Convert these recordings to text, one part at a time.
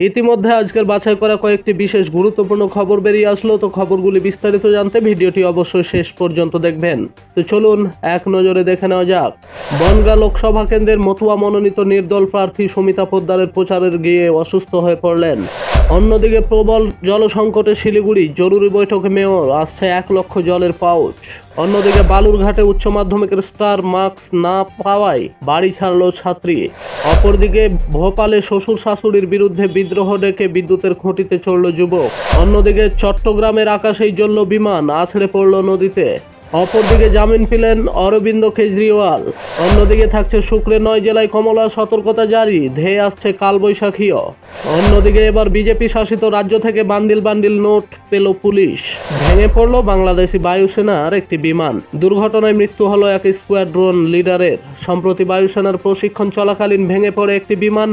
ইতিমধ্যে আজকের বাছাই করা কয়েকটি বিশেষ গুরুত্বপূর্ণ খবর বেরিয়ে আসলো। তো খবরগুলি বিস্তারিত জানতে ভিডিওটি অবশ্যই শেষ পর্যন্ত দেখবেন। তো চলুন এক নজরে দেখে নেওয়া যাক। বনগাঁ লোকসভা কেন্দ্রের মতুয়া মনোনীত নির্দল প্রার্থী সুমিতা পোদ্দারের প্রচারের গিয়ে অসুস্থ হয়ে পড়লেন। অন্যদিকে প্রবল জলসংকটে শিলিগুড়ি জরুরি বৈঠকে মেয়র, আসছে 1 লক্ষ জলের পাউচ। অন্যদিকে বালুরঘাটে উচ্চ মাধ্যমিকের স্টার মার্কস না পাওয়ায় বাড়ি ছাড়ল ছাত্রী। অপরদিকে ভোপালে শ্বশুর শাশুড়ির বিরুদ্ধে বিদ্রোহ ডেকে বিদ্যুতের খুঁটিতে চড়ল যুবক। অন্যদিকে চট্টগ্রামের আকাশেই জ্বলল বিমান, আছড়ে পড়ল নদীতে। অপরদিকে জামিন পেলেন অরবিন্দ কেজরিওয়াল। অন্যদিকে থাকছে শুক্রে 9 জেলায় কমলা সতর্কতা জারি, ধেয়ে আসছে কালবৈশাখীও। অন্যদিকে এবার বিজেপি শাসিত রাজ্য থেকে বান্ডিল বান্ডিল নোট পেল পুলিশ। ভেঙে পড়ল বাংলাদেশি বায়ুসেনার একটি বিমান। দুর্ঘটনায় মৃত্যু হলো এক স্কোয়াড্রন লিডারের। সম্প্রতি বায়ুসেনার প্রশিক্ষণ চলাকালীন ভেঙে পড়ে একটি বিমান।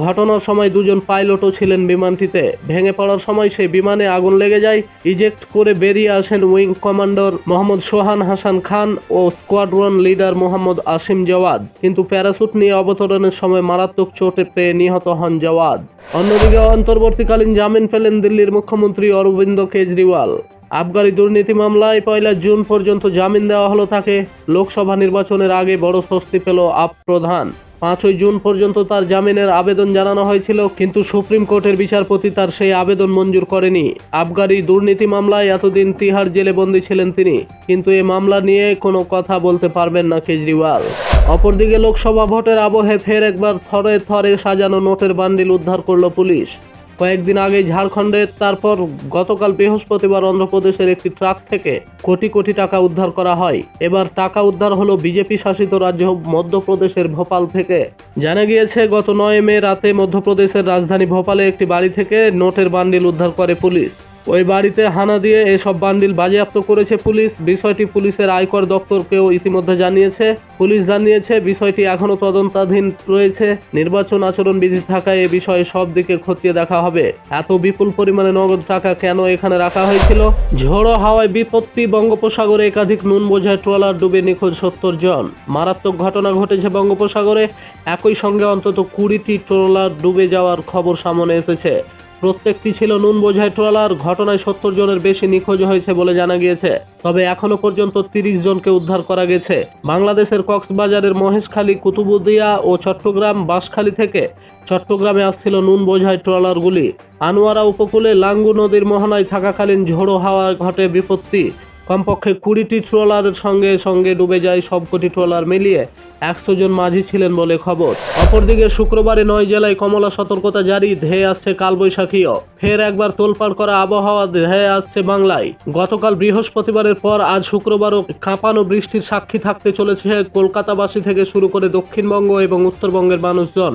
ঘটনার সময় 2জন পাইলটও ছিলেন বিমানটিতে। ভেঙে পড়ার সময় সেই বিমানে আগুন লেগে যায়। ইজেক্ট করে বেরিয়ে আসেন উইং কমান্ডার মোহাম্মদ সোহান হাসান খান ও স্কোয়াড্রন লিডার মোহাম্মদ আসিম জাওয়াদ, কিন্তু প্যারাসুট নিয়ে অবতরণের সময় মারাত্মক চোটে পেয়ে নিহত হন জাওয়াদ। অন্যদিকে অন্তর্বর্তীকালীন জামিন পেলেন দিল্লির মুখ্যমন্ত্রী অরবিন্দ কেজরিওয়াল। আবগারি দুর্নীতি মামলায় 1 জুন পর্যন্ত জামিন দেওয়া হলো তাকে। লোকসভা নির্বাচনের আগে বড় স্বস্তি পেল আপ প্রধান। 5 জুন পর্যন্ত তার জামিনের আবেদন জানানো হয়েছিল, কিন্তু সুপ্রিম কোর্টের বিচারপতি তার সেই আবেদন মঞ্জুর করেনি। আবগারি দুর্নীতি মামলায় এতদিন তিহার জেলে বন্দী ছিলেন তিনি, কিন্তু এই মামলা নিয়ে কোনো কথা বলতে পারবেন না কেজরিওয়াল। অপরদিকে লোকসভা ভোটের আবহে ফের একবার থরে থরে সাজানো নোটের বান্ডিল উদ্ধার করল পুলিশ। কয়েকদিন আগে ঝাড়খণ্ডের, তারপর গতকাল বৃহস্পতিবার অন্ধ্রপ্রদেশের একটি ট্রাক থেকে কোটি কোটি টাকা উদ্ধার করা হয়। এবার টাকা উদ্ধার হলো বিজেপি শাসিত রাজ্য মধ্যপ্রদেশের ভোপাল থেকে। জানা গিয়েছে গত 9 মে রাতে মধ্যপ্রদেশের রাজধানী ভোপালে একটি বাড়ি থেকে নোটের বান্ডিল উদ্ধার করে পুলিশ। ওই বাড়িতে হানা দিয়ে এসব বান্ডিল বাজেয়াপ্ত করেছে পুলিশ। বিষয়টি পুলিশের আয়কর দপ্তরকেও ইতিমধ্যে জানিয়েছে। পুলিশ জানিয়েছে বিষয়টি এখনো তদন্তাধীন রয়েছে। নির্বাচন আচরণ বিধি থাকায় এ বিষয়ে সব দিকে খতিয়ে দেখা হবে। এত বিপুল পরিমাণে নগদ টাকা কেন এখানে রাখা হয়েছিল? ঝোড়ো হাওয়ায় বিপত্তি, বঙ্গোপসাগরে একাধিক নুন বোঝাই ট্রলার ডুবে নিখোঁজ 70 জন। মারাত্মক ঘটনা ঘটেছে বঙ্গোপসাগরে। একই সঙ্গে অন্তত 20টি ট্রলার ডুবে যাওয়ার খবর সামনে এসেছে। প্রত্যেকটি ছিল নুন বোঝাই ট্রলার। ঘটনায় 70 জনের বেশি নিখোঁজ হয়েছে বলে জানা গিয়েছে। তবে এখনো পর্যন্ত 30 জনকে উদ্ধার করা গেছে। বাংলাদেশের কক্সবাজারের মহেশখালী, কুতুবুদিয়া ও চট্টগ্রাম বাঁশখালী থেকে চট্টগ্রামে আসছিল নুন বোঝাই ট্রলারগুলি। আনোয়ারা উপকূলে লাঙ্গু নদীর মোহনায় থাকাকালীন ঝোড়ো হাওয়া ঘটে বিপত্তি। কমপক্ষে 20টি ট্রলারের সঙ্গে সঙ্গে ডুবে যায়। সবকটি ট্রলার মিলিয়ে 100 জন মাঝি ছিলেন বলে খবর। অপরদিকে শুক্রবারে 9 জেলায় কমলা সতর্কতা জারি, ধেয়ে আসছে কালবৈশাখীও। ফের একবার তোলপাড় করা আবহাওয়া ধেয়ে আসছে বাংলায়। গতকাল বৃহস্পতিবারের পর আজ শুক্রবারও কাঁপানো বৃষ্টির সাক্ষী থাকতে চলেছে কলকাতাবাসী থেকে শুরু করে দক্ষিণবঙ্গ এবং উত্তরবঙ্গের মানুষজন।